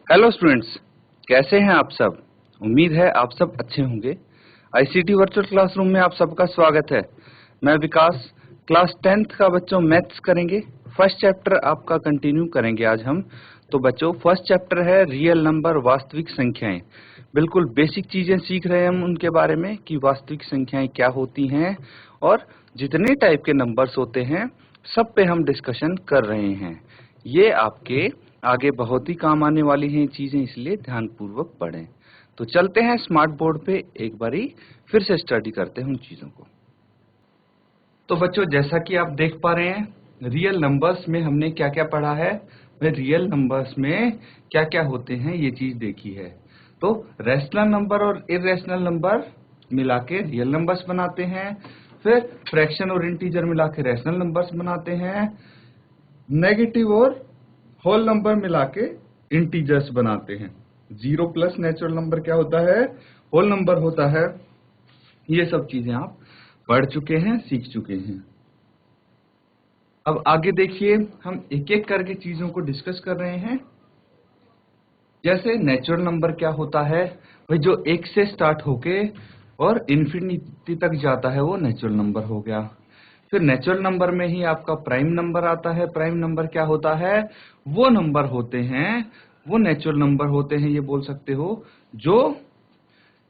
Hello students, कैसे हैं आप सब। उम्मीद है आप सब अच्छे होंगे। आईसीटी वर्चुअल क्लासरूम में आप सबका स्वागत है। मैं विकास, क्लास 10th का बच्चों मैथ्स करेंगे। फर्स्ट चैप्टर आपका कंटिन्यू करेंगे आज हम। तो बच्चों फर्स्ट चैप्टर है रियल नंबर, वास्तविक संख्याएं। बिल्कुल बेसिक चीजें सीख रहे हैं हम उनके बारे में कि वास्तविक संख्याएं क्या होती हैं और जितने टाइप के नंबर्स होते हैं सब पे हम डिस्कशन कर रहे हैं। ये आपके आगे बहुत ही काम आने वाली हैं चीजें, इसलिए ध्यानपूर्वक पढ़ें। तो चलते हैं स्मार्ट बोर्ड पे, एक बारी फिर से स्टडी करते हैं उन चीजों को। तो बच्चों जैसा कि आप देख पा रहे हैं, रियल नंबर्स में हमने क्या क्या पढ़ा है। वे रियल नंबर्स में क्या क्या होते हैं ये चीज देखी है। तो रैशनल नंबर और इरेशनल नंबर मिला के रियल नंबर्स बनाते हैं। फिर फ्रैक्शन और इंटीजर मिला के रैशनल नंबर्स बनाते हैं। नेगेटिव और होल नंबर मिला के इंटीजर्स बनाते हैं। जीरो प्लस नेचुरल नंबर क्या होता है, होल नंबर होता है। ये सब चीजें आप पढ़ चुके हैं, सीख चुके हैं। अब आगे देखिए, हम एक एक करके चीजों को डिस्कस कर रहे हैं। जैसे नेचुरल नंबर क्या होता है, भाई जो एक से स्टार्ट होके और इन्फिनिटी तक जाता है वो नेचुरल नंबर हो गया। फिर नेचुरल नंबर में ही आपका प्राइम नंबर आता है। प्राइम नंबर क्या होता है, वो नंबर होते हैं, वो नेचुरल नंबर होते हैं, ये बोल सकते हो, जो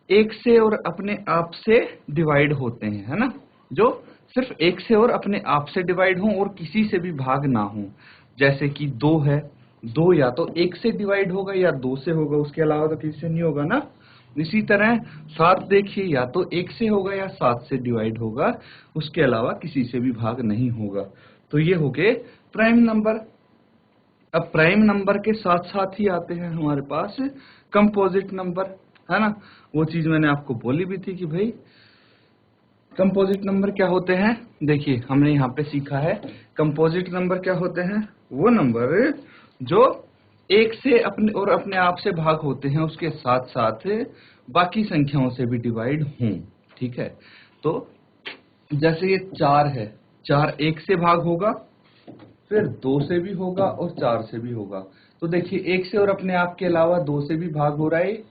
एक से और अपने आप से डिवाइड होते हैं, है ना। जो सिर्फ एक से और अपने आप से डिवाइड हो और किसी से भी भाग ना हो। जैसे कि दो है, दो या तो एक से डिवाइड होगा या दो से होगा, उसके अलावा तो किसी से नहीं होगा ना। इसी तरह सात देखिए, या तो एक से होगा या सात से डिवाइड होगा, उसके अलावा किसी से भी भाग नहीं होगा। तो ये हो गए प्राइम नंबर। अब प्राइम नंबर के साथ साथ ही आते हैं हमारे पास कंपोजिट नंबर, है ना। वो चीज मैंने आपको बोली भी थी कि भाई कंपोजिट नंबर क्या होते हैं। देखिए हमने यहाँ पे सीखा है कंपोजिट नंबर क्या होते हैं, वो नंबर जो एक से अपने और अपने आप से भाग होते हैं, उसके साथ साथ बाकी संख्याओं से भी डिवाइड हों। ठीक है, तो जैसे ये चार है, चार एक से भाग होगा, फिर दो से भी होगा और चार से भी होगा। तो देखिए एक से और अपने आप के अलावा दो से भी भाग हो रहा है।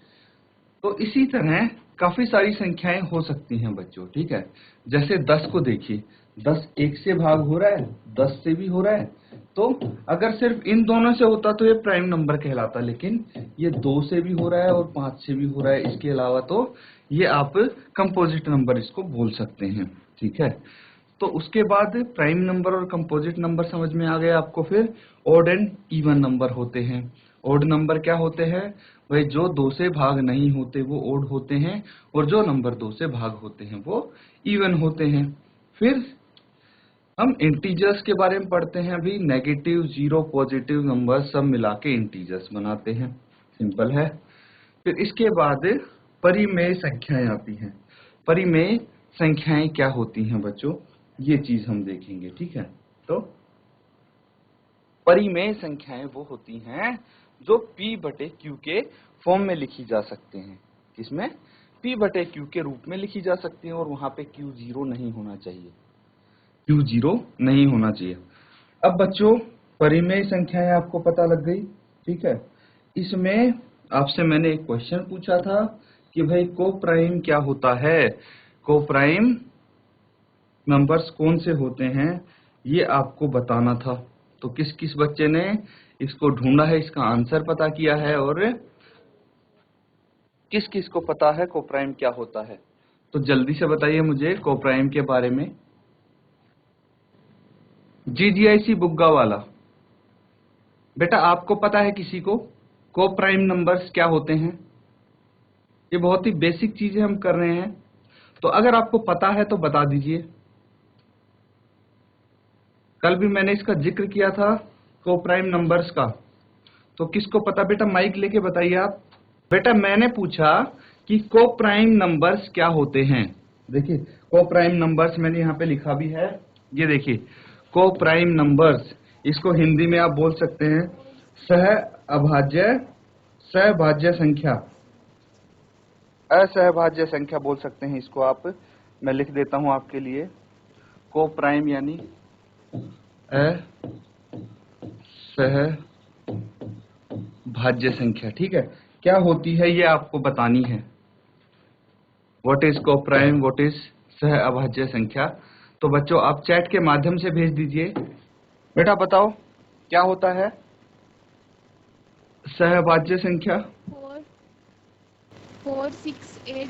तो इसी तरह काफी सारी संख्याएं हो सकती हैं बच्चों। ठीक है, जैसे 10 को देखिए, 10 एक से भाग हो रहा है, 10 से भी हो रहा है। तो अगर सिर्फ इन दोनों से होता तो ये प्राइम नंबर कहलाता, लेकिन ये 2 से भी हो रहा है और 5 से भी हो रहा है, इसके अलावा तो ये आप कंपोजिट नंबर इसको बोल सकते हैं। ठीक है, तो उसके बाद प्राइम नंबर और कंपोजिट नंबर समझ में आ गए आपको। फिर ऑड एंड इवन नंबर होते हैं। ऑड नंबर क्या होते हैं, भाई जो दो से भाग नहीं होते वो ऑड होते हैं, और जो नंबर दो से भाग होते हैं वो इवन होते हैं। फिर हम इंटीजर्स के बारे में पढ़ते हैं। अभी नेगेटिव, जीरो, पॉजिटिव नंबर सब मिला के इंटीजर्स बनाते हैं। सिंपल है। फिर इसके बाद परिमेय संख्याएं आती हैं। परिमेय संख्याएं क्या होती हैं बच्चों, ये चीज हम देखेंगे। ठीक है, तो परिमेय संख्याएं वो होती हैं जो P बटे Q के फॉर्म में लिखी जा सकते हैं। किसमें, P बटे Q के रूप में लिखी जा सकती हैं, और वहां पे Q जीरो नहीं होना चाहिए, Q जीरो नहीं होना चाहिए। अब बच्चों परिमेय संख्याएं आपको पता लग गई। ठीक है, इसमें आपसे मैंने एक क्वेश्चन पूछा था कि भाई को प्राइम क्या होता है, को प्राइम नंबर्स कौन से होते हैं, ये आपको बताना था। तो किस किस बच्चे ने इसको ढूंढा है, इसका आंसर पता किया है, और किस किस को पता है को प्राइम क्या होता है। तो जल्दी से बताइए मुझे को प्राइम के बारे में। GGIC बुग्गा वाला बेटा, आपको पता है किसी को प्राइम नंबर्स क्या होते हैं। ये बहुत ही बेसिक चीजें हम कर रहे हैं, तो अगर आपको पता है तो बता दीजिए। कल भी मैंने इसका जिक्र किया था को प्राइम नंबर्स का, तो किसको पता बेटा, माइक लेके बताइए आप। बेटा मैंने पूछा कि को प्राइम नंबर्स क्या होते हैं। देखिए को प्राइम नंबर्स मैंने यहाँ पे लिखा भी है, ये देखिए को प्राइम नंबर्स, इसको हिंदी में आप बोल सकते हैं सह अभाज्य, सहभाज्य संख्या, असहभाज्य संख्या बोल सकते हैं इसको आप। मैं लिख देता हूं आपके लिए, को प्राइम यानी असहभाज्य भाज्य संख्या। ठीक है, क्या होती है ये आपको बतानी है। What is coprime, what is सह अभाज्य संख्या। तो बच्चों आप चैट के माध्यम से भेज दीजिए। बेटा बताओ क्या होता है सह अभाज्य संख्या। 4 4 6 8।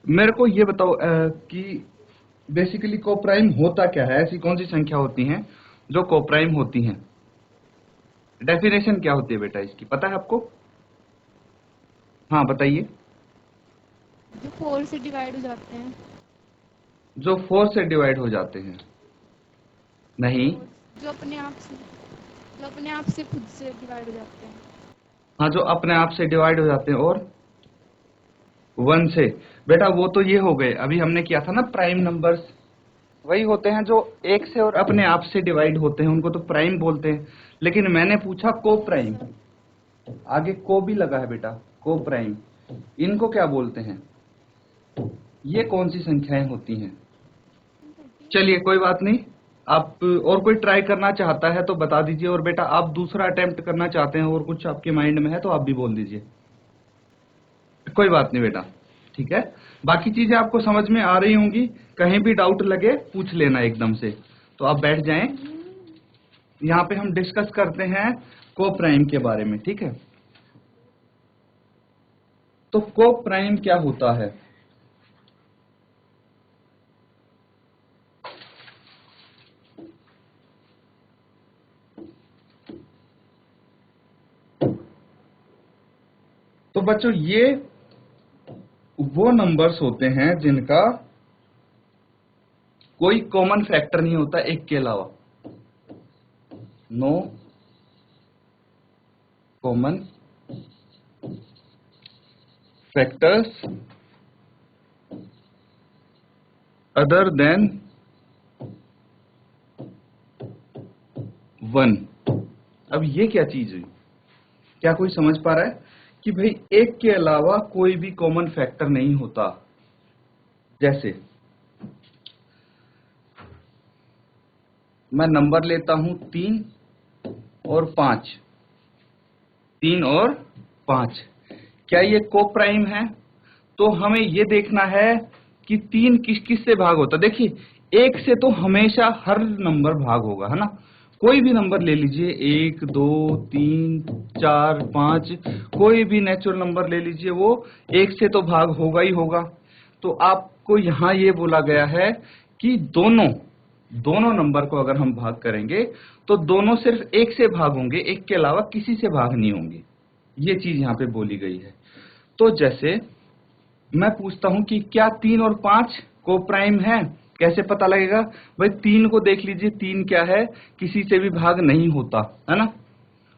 मेरे को ये बताओ कि बेसिकली कोप्राइम होता क्या है, ऐसी कौन सी संख्या होती हैं जो कोप्राइम होती हैं। डेफिनेशन क्या होती है बेटा इसकी, पता है आपको? हाँ बताइए। जो 4 से डिवाइड हो जाते हैं। जो 4 से डिवाइड हो जाते हैं। नहीं। और जो अपने आप से खुद से डिवाइड हो जाते हैं। हाँ, जो अपने आप से डिवाइड हो जाते हैं। और 1 से। बेटा वो तो ये हो गए, अभी हमने किया था ना प्राइम नंबर्स, वही होते हैं जो 1 से और अपने आप से डिवाइड होते हैं, उनको तो प्राइम बोलते हैं। लेकिन मैंने पूछा को प्राइम, आगे को भी लगा है बेटा, को प्राइम, इनको क्या बोलते हैं, ये कौन सी संख्याएं होती हैं। चलिए कोई बात नहीं, आप और कोई ट्राई करना चाहता है तो बता दीजिए। और बेटा आप दूसरा अटेम्प्ट करना चाहते हैं और कुछ आपके माइंड में है तो आप भी बोल दीजिए, कोई बात नहीं बेटा। ठीक है, बाकी चीजें आपको समझ में आ रही होंगी, कहीं भी डाउट लगे पूछ लेना एकदम से। तो आप बैठ जाएं, यहाँ पे हम डिस्कस करते हैं को प्राइम के बारे में। ठीक है, तो को प्राइम क्या होता है। तो बच्चों ये वो नंबर्स होते हैं जिनका कोई कॉमन फैक्टर नहीं होता एक के अलावा। No common factors other than 1। अब ये क्या चीज हुई, क्या कोई समझ पा रहा है कि भाई एक के अलावा कोई भी कॉमन फैक्टर नहीं होता। जैसे मैं नंबर लेता हूं 3 और 5, 3 और 5, क्या ये को प्राइम है? तो हमें ये देखना है कि 3 किस किस से भाग होता। देखिए 1 से तो हमेशा हर नंबर भाग होगा, है ना। कोई भी नंबर ले लीजिए, 1 2 3 4 5, कोई भी नेचुरल नंबर ले लीजिए, वो 1 से तो भाग होगा ही होगा। तो आपको यहाँ ये बोला गया है कि दोनों नंबर को अगर हम भाग करेंगे तो दोनों सिर्फ 1 से भाग होंगे, 1 के अलावा किसी से भाग नहीं होंगे। ये चीज यहाँ पे बोली गई है। तो जैसे मैं पूछता हूं कि क्या 3 और 5 को प्राइम है, कैसे पता लगेगा? भाई 3 को देख लीजिए, 3 क्या है, किसी से भी भाग नहीं होता, है ना।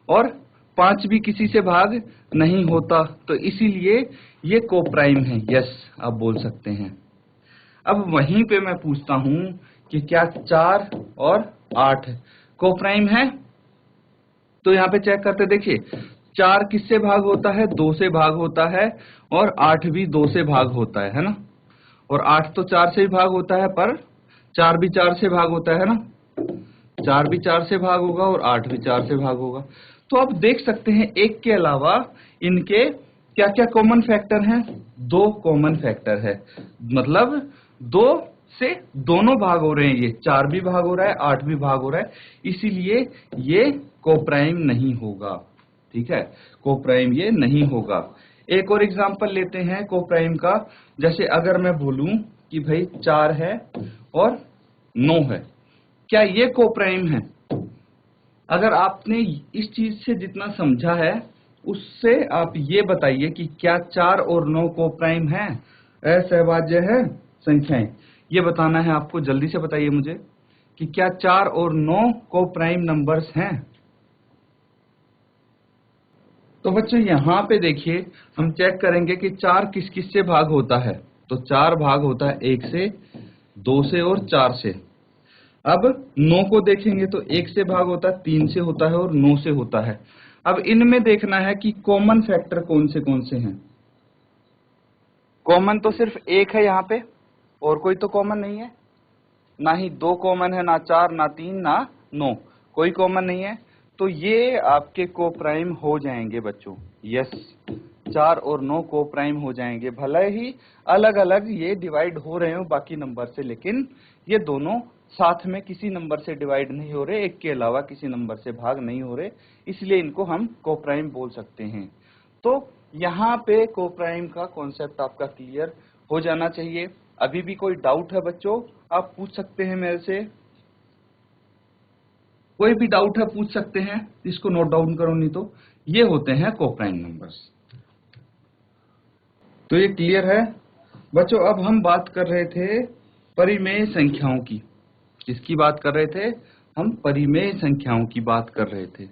और 5 भी किसी से भाग नहीं होता, तो इसीलिए ये को प्राइम है। यस, आप बोल सकते हैं। अब वहीं पे मैं पूछता हूं कि क्या 4 और 8 को प्राइम है? तो यहाँ पे चेक करते देखिए, 4 किससे भाग होता है, 2 से भाग होता है, और 8 भी 2 से भाग होता है ना। और 8 तो 4 से भी भाग होता है, पर 4 भी 4 से भाग होता है ना। 4 भी 4 से भाग होगा और 8 भी 4 से भाग होगा। तो आप देख सकते हैं एक के अलावा इनके क्या क्या कॉमन फैक्टर हैं। 2 कॉमन फैक्टर है, मतलब 2 से दोनों भाग हो रहे हैं। ये 4 भी भाग हो रहा है, 8 भी भाग हो रहा है, इसीलिए ये कोप्राइम नहीं होगा। ठीक है, कोप्राइम ये नहीं होगा। एक और एग्जांपल लेते हैं कोप्राइम का। जैसे अगर मैं बोलूं कि भाई 4 है और 9 है, क्या ये कोप्राइम है? अगर आपने इस चीज से जितना समझा है उससे आप ये बताइए कि क्या 4 और 9 कोप्राइम है, असहभाज्य है संख्याएं। ये बताना है आपको, जल्दी से बताइए मुझे कि क्या 4 और 9 कोप्राइम नंबर्स हैं। तो बच्चों यहाँ पे देखिए, हम चेक करेंगे कि 4 किस किस से भाग होता है। तो 4 भाग होता है 1 से, 2 से और 4 से। अब 9 को देखेंगे तो 1 से भाग होता है, 3 से होता है और 9 से होता है। अब इनमें देखना है कि कॉमन फैक्टर कौन से हैं। कॉमन तो सिर्फ एक है यहाँ पे, और कोई तो कॉमन नहीं है, ना ही 2 कॉमन है, ना 4, ना 3, ना 9, कोई कॉमन नहीं है। तो ये आपके कोप्राइम हो जाएंगे बच्चों। यस, 4 और 9 कोप्राइम हो जाएंगे, भले ही अलग अलग ये डिवाइड हो रहे हो बाकी नंबर से, लेकिन ये दोनों साथ में किसी नंबर से डिवाइड नहीं हो रहे, एक के अलावा किसी नंबर से भाग नहीं हो रहे, इसलिए इनको हम कोप्राइम बोल सकते हैं। तो यहाँ पे कोप्राइम का कॉन्सेप्ट आपका क्लियर हो जाना चाहिए। अभी भी कोई डाउट है बच्चों, आप पूछ सकते हैं मेरे से, कोई भी डाउट है पूछ सकते हैं, इसको नोट डाउन करो, नहीं तो ये होते हैं कोप्राइम नंबर्स। तो ये क्लियर है बच्चों। अब हम बात कर रहे थे परिमेय संख्याओं की। किसकी बात कर रहे थे? हम परिमेय संख्याओं की बात कर रहे थे।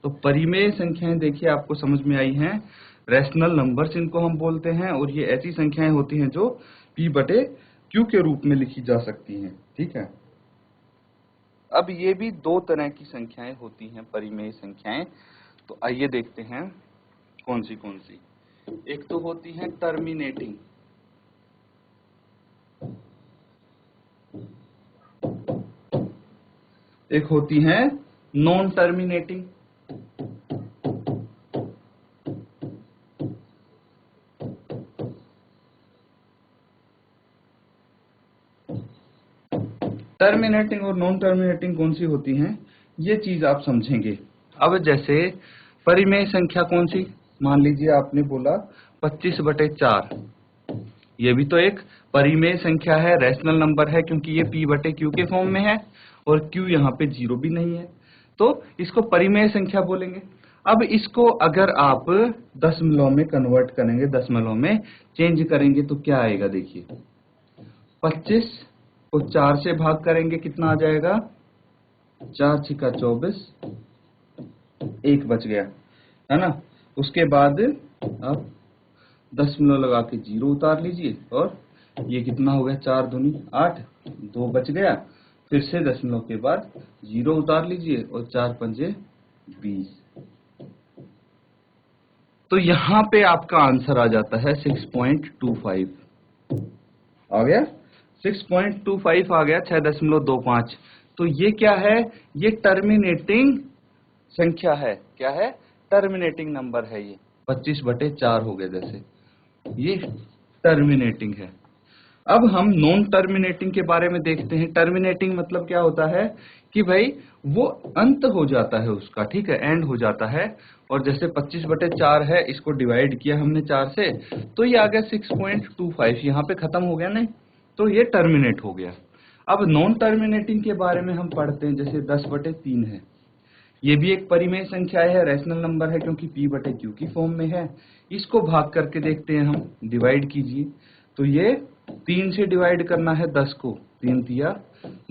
तो परिमेय संख्याएं देखिए आपको समझ में आई हैं, रैशनल नंबर्स इनको हम बोलते हैं, और ये ऐसी संख्याएं होती हैं जो p बटे q के रूप में लिखी जा सकती हैं। ठीक है, अब ये भी दो तरह की संख्याएं होती हैं परिमेय संख्याएं। तो आइए देखते हैं कौन सी। एक तो होती है टर्मिनेटिंग, एक होती है नॉन टर्मिनेटिंग। टर्मिनेटिंग और नॉन टर्मिनेटिंग कौन सी होती हैं, ये चीज आप समझेंगे। अब जैसे परिमेय संख्या कौन सी, मान लीजिए आपने बोला 25/4, ये भी तो एक परिमेय संख्या है, रैशनल नंबर है, क्योंकि ये p/q के फॉर्म में है और q यहाँ पे 0 भी नहीं है, तो इसको परिमेय संख्या बोलेंगे। अब इसको अगर आप दशमलव में कन्वर्ट करेंगे, दशमलव में चेंज करेंगे, तो क्या आएगा देखिए, 25 को 4 से भाग करेंगे, कितना आ जाएगा, 4 छिका 24, 1 बच गया, है ना। उसके बाद आप दशमलव लगा के 0 उतार लीजिए, और ये कितना हो गया, 4 दूनी 8, 2 बच गया, फिर से दशमलव के बाद 0 उतार लीजिए, और 4 पंजे 20। तो यहाँ पे आपका आंसर आ जाता है 6.25। आ गया 6.25 आ गया, 6.25। तो ये क्या है, ये टर्मिनेटिंग संख्या है। क्या है, टर्मिनेटिंग नंबर है। ये 25/4 हो गए, जैसे ये टर्मिनेटिंग है। अब हम नॉन टर्मिनेटिंग के बारे में देखते हैं। टर्मिनेटिंग मतलब क्या होता है कि भाई वो अंत हो जाता है उसका, ठीक है, एंड हो जाता है। और जैसे 25/4 है, इसको डिवाइड किया हमने 4 से, तो ये आ गया 6.25, यहाँ पे खत्म हो गया नहीं, तो ये टर्मिनेट हो गया। अब नॉन टर्मिनेटिंग के बारे में हम पढ़ते हैं, जैसे 10/3 है, ये भी एक परिमेय संख्या है, रैशनल नंबर है, क्योंकि p/q की फॉर्म में है। इसको भाग करके देखते हैं हम, डिवाइड कीजिए, तो ये 3 से डिवाइड करना है 10 को, 3 तिया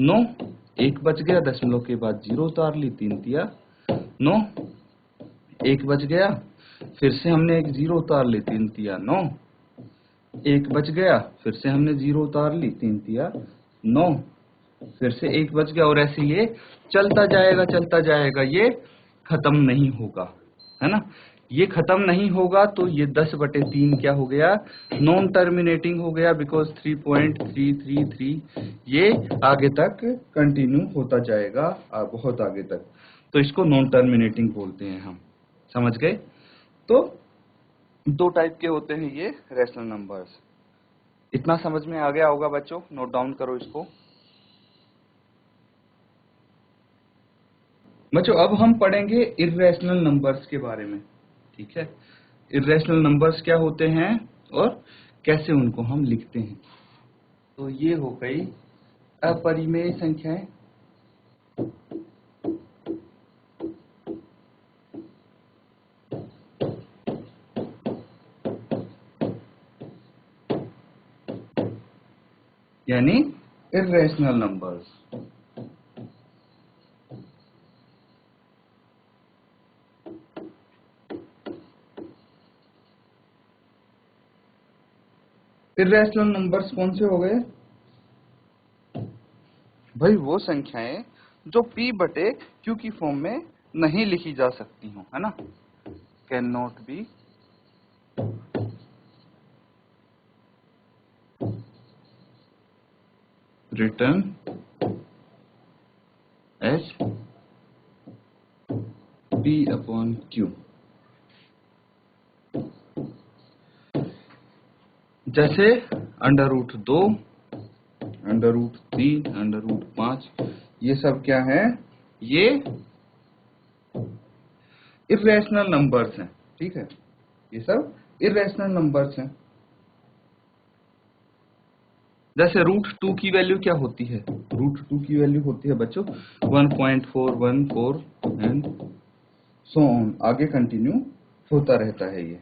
9, 1 बच गया, दशमलव के बाद 0 उतार ली, 3 तिया 9, 1 बच गया, फिर से हमने एक 0 उतार ली, 3 तिया 9, 1 बच गया, फिर से हमने 0 उतार ली, 3 तिया 9, फिर से 1 बच गया, और ऐसे ये चलता जाएगा, ये खत्म नहीं होगा, है ना। ये खत्म नहीं होगा, तो ये 10/3 क्या हो गया, नॉन टर्मिनेटिंग हो गया, बिकॉज 3.333 ये आगे तक कंटिन्यू होता जाएगा, बहुत आगे तक। तो इसको नॉन टर्मिनेटिंग बोलते हैं हम, समझ गए। तो दो टाइप के होते हैं ये रैशनल नंबर्स। इतना समझ में आ गया होगा बच्चों, नोट डाउन करो इसको। बच्चों अब हम पढ़ेंगे इर्रेशनल नंबर्स के बारे में, ठीक है। इर्रेशनल नंबर्स क्या होते हैं और कैसे उनको हम लिखते हैं। तो ये हो गई अपरिमेय संख्याएं, यानी इर्रेशनल नंबर्स। इर्रेशनल नंबर्स कौन से हो गए भाई, वो संख्याएं जो p/q की फॉर्म में नहीं लिखी जा सकती हो, है ना, can not be return as P/Q। जैसे √2, √3, √5 ये सब क्या है? ये इर्रेशनल नंबर्स हैं, ठीक है, ये सब इर्रेशनल नंबर्स हैं। जैसे √2 की वैल्यू क्या होती है? √2 की वैल्यू होती है बच्चों 1.414 एंड सो ऑन, आगे कंटिन्यू होता रहता है ये।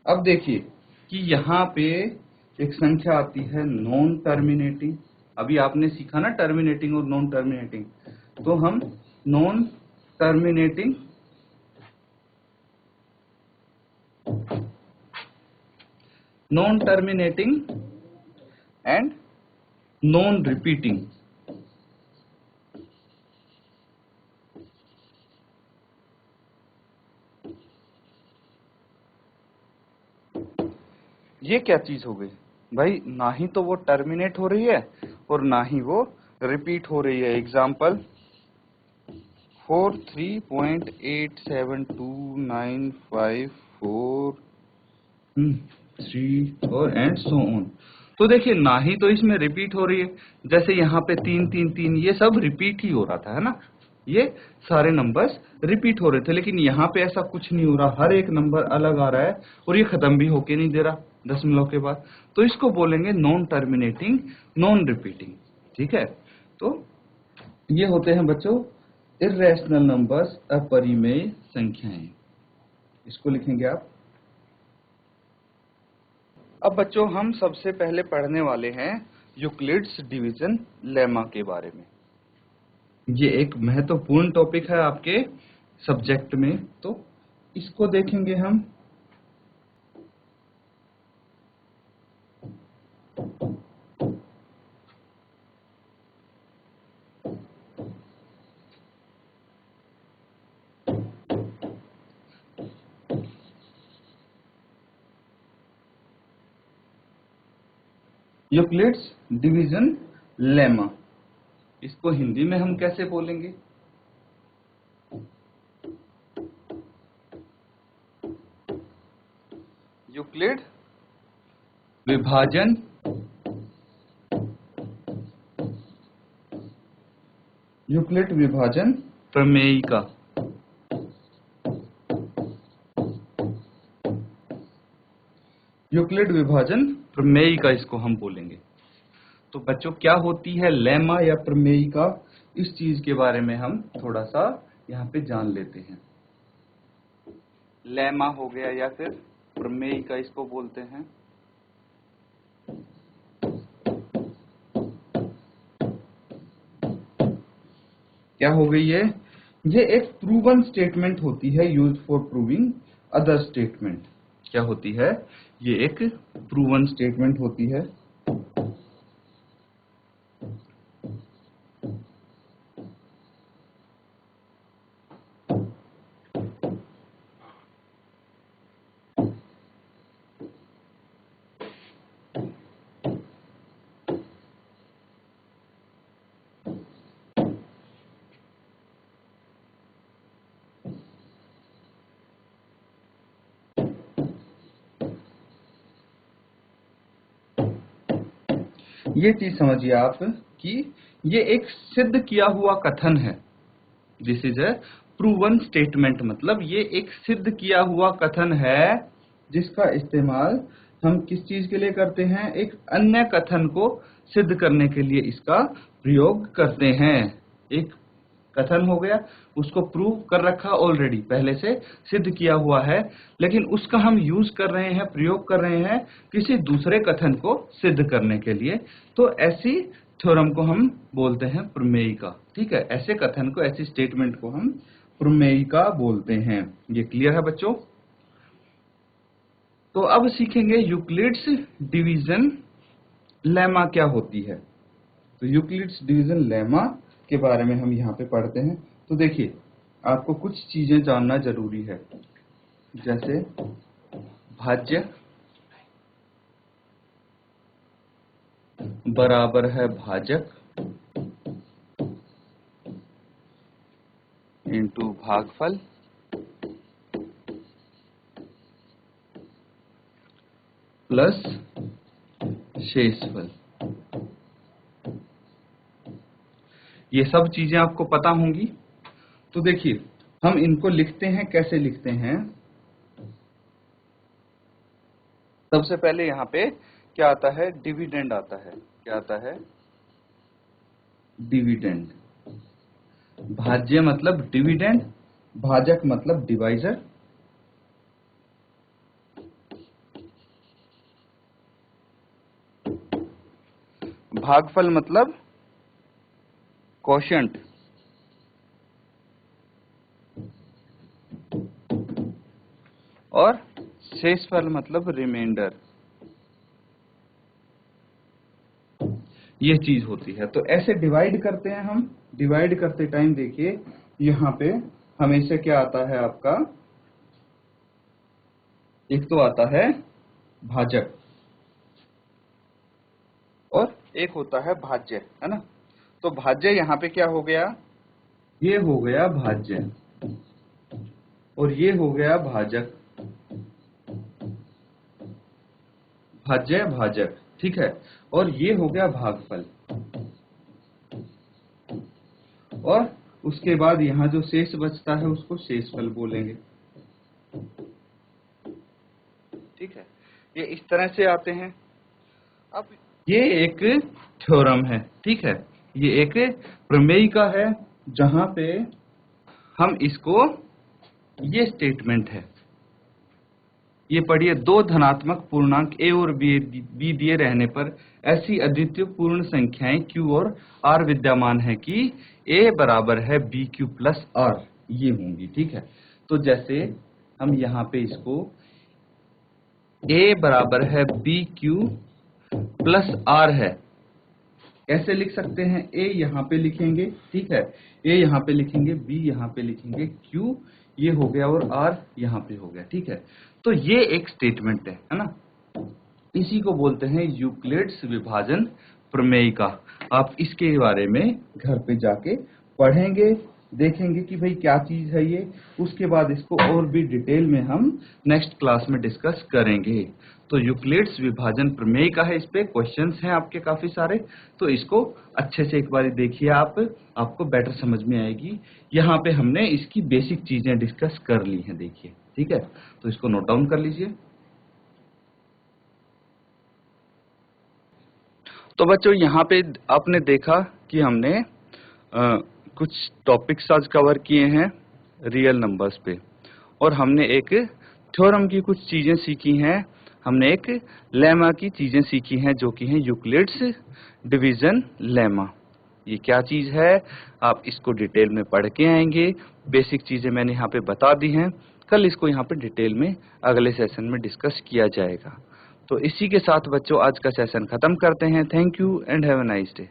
अब देखिए कि यहाँ पे एक संख्या आती है नॉन टर्मिनेटिंग। अभी आपने सीखा ना टर्मिनेटिंग और नॉन टर्मिनेटिंग, तो हम non terminating and non repeating, ये क्या चीज हो गई भाई? ना ही तो वो टर्मिनेट हो रही है और ना ही वो रिपीट हो रही है। एग्जाम्पल 43.872954 और एंड सो ऑन। तो देखिए ना ही तो इसमें रिपीट हो रही है, जैसे यहाँ पे 3 ये सब रिपीट ही हो रहा था, है ना, ये सारे नंबर्स रिपीट हो रहे थे, लेकिन यहाँ पे ऐसा कुछ नहीं हो रहा, हर एक नंबर अलग आ रहा है और ये खत्म भी होके नहीं दे रहा दशमलव के बाद। तो इसको बोलेंगे नॉन टर्मिनेटिंग नॉन रिपीटिंग, ठीक है। तो ये होते हैं बच्चों इर्रेशनल नंबर्स, अपरिमेय संख्याएं, इसको लिखेंगे आप। अब बच्चों हम सबसे पहले पढ़ने वाले हैं यूक्लिड्स डिवीजन लेमा के बारे में। ये एक महत्वपूर्ण टॉपिक है आपके सब्जेक्ट में, तो इसको देखेंगे हम। यूक्लिड्स डिवीजन लेमा, इसको हिंदी में हम कैसे बोलेंगे? यूक्लिड विभाजन प्रमेयिका। यूक्लिड विभाजन प्रमेयिका इसको हम बोलेंगे। तो बच्चों क्या होती है लेमा या प्रमेयिका, इस चीज के बारे में हम थोड़ा सा यहाँ पे जान लेते हैं। लेमा हो गया या फिर प्रमेयिका इसको बोलते हैं। क्या हो गई ये एक प्रूवन स्टेटमेंट होती है used for proving other statement. क्या होती है? ये एक प्रूवन स्टेटमेंट होती है। ये चीज समझिए आप कि ये एक सिद्ध किया हुआ कथन है। This is a proven statement, मतलब ये एक सिद्ध किया हुआ कथन है जिसका इस्तेमाल हम किस चीज के लिए करते हैं? एक अन्य कथन को सिद्ध करने के लिए इसका प्रयोग करते हैं। एक कथन हो गया, उसको प्रूव कर रखा ऑलरेडी, पहले से सिद्ध किया हुआ है, लेकिन उसका हम यूज कर रहे हैं, प्रयोग कर रहे हैं किसी दूसरे कथन को सिद्ध करने के लिए। तो ऐसी थ्योरम को हम बोलते हैं प्रमेयिका, ठीक है। ऐसे कथन को, ऐसी स्टेटमेंट को हम प्रमेयिका बोलते हैं। ये क्लियर है बच्चों? तो अब सीखेंगे यूक्लिड्स डिवीजन लेमा क्या होती है। तो यूक्लिड्स डिवीजन लेमा के बारे में हम यहाँ पे पढ़ते हैं। तो देखिए आपको कुछ चीजें जानना जरूरी है, जैसे भाज्य बराबर है भाजक इंटू भागफल शेषफल। ये सब चीजें आपको पता होंगी। तो देखिए हम इनको लिखते हैं, कैसे लिखते हैं। सबसे पहले यहाँ पे क्या आता है, डिविडेंड आता है। क्या आता है, डिविडेंड। भाज्य मतलब डिविडेंड, भाजक मतलब डिवाइजर, भागफल मतलब क्वोशिएंट, और शेषफल मतलब रिमाइंडर। ये चीज होती है। तो ऐसे डिवाइड करते हैं हम। डिवाइड करते टाइम देखिए यहाँ पे हमेशा क्या आता है आपका, एक तो आता है भाजक और एक होता है भाज्य, है ना। तो भाज्य यहाँ पे क्या हो गया, ये हो गया भाज्य और ये हो गया भाजक, भाज्य भाजक, ठीक है। और ये हो गया भागफल, और उसके बाद यहाँ जो शेष बचता है उसको शेषफल बोलेंगे, ठीक है। ये इस तरह से आते हैं। अब ये एक थ्योरम है, ठीक है। ये एक प्रमेय का है, जहां पे हम इसको, ये स्टेटमेंट है, ये पढ़िए, दो धनात्मक पूर्णांक a और b दिए रहने पर ऐसी अद्वितीय पूर्ण संख्याएं q और r विद्यमान है कि a बराबर है bq प्लस r, ये होंगी, ठीक है। तो जैसे हम यहाँ पे इसको a बराबर है bq प्लस r है, कैसे लिख सकते हैं, a यहाँ पे लिखेंगे, ठीक है, a यहाँ पे लिखेंगे, b यहाँ पे लिखेंगे, q ये हो गया और r यहाँ पे हो गया, ठीक है। तो ये एक स्टेटमेंट है ना। इसी को बोलते हैं यूक्लिड्स विभाजन प्रमेय का। आप इसके बारे में घर पे जाके पढ़ेंगे, देखेंगे कि भाई क्या चीज है ये। उसके बाद इसको और भी डिटेल में हम नेक्स्ट क्लास में डिस्कस करेंगे। तो यूक्लिड्स विभाजन प्रमेय का है, इस पे क्वेश्चंस हैं आपके काफी सारे। तो इसको अच्छे से एक बार देखिए आप, आपको बेटर समझ में आएगी। यहाँ पे हमने इसकी बेसिक चीजें डिस्कस कर ली हैं, देखिए, ठीक है। तो इसको नोट डाउन कर लीजिए। तो बच्चों यहाँ पे आपने देखा कि हमने कुछ टॉपिक्स आज कवर किए हैं रियल नंबर्स पे, और हमने एक थ्योरम की कुछ चीजें सीखी हैं, हमने एक लेमा की चीजें सीखी हैं, जो कि हैं यूक्लिड्स डिवीजन लेमा। ये क्या चीज है, आप इसको डिटेल में पढ़ के आएंगे। बेसिक चीजें मैंने यहाँ पे बता दी हैं, कल इसको यहाँ पे डिटेल में अगले सेशन में डिस्कस किया जाएगा। तो इसी के साथ बच्चों आज का सेशन खत्म करते हैं। Thank you and have a nice day.